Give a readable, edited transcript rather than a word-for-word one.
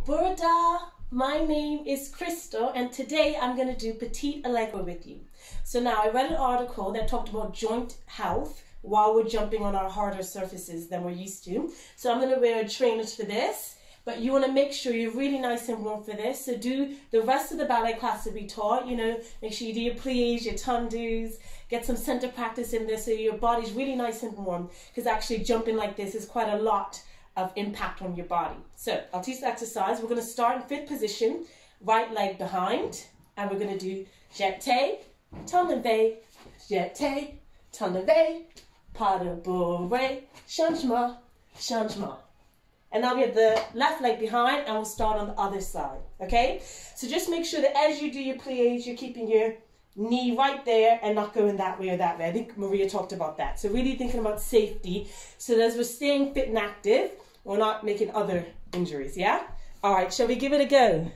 Burada, my name is Krystal, and today I'm going to do Petit Allegro with you. So now I read an article that talked about joint health while we're jumping on our harder surfaces than we're used to. So I'm going to wear trainers for this, but you want to make sure you're really nice and warm for this. So do the rest of the ballet class that we taught, make sure you do your pliés, your tendus, get some center practice in there so your body's really nice and warm, because actually jumping like this is quite a lot of impact on your body. So I'll teach the exercise. We're going to start in fifth position, right leg behind, and we're going to do jeté, t'en levé, pas de bourrée, changement, changement. And now we have the left leg behind, and we'll start on the other side, okay? So just make sure that as you do your pliés, you're keeping your knee right there and not going that way or that way. I think Maria talked about that. So really thinking about safety, so that as we're staying fit and active, we're not making other injuries, yeah? All right, shall we give it a go?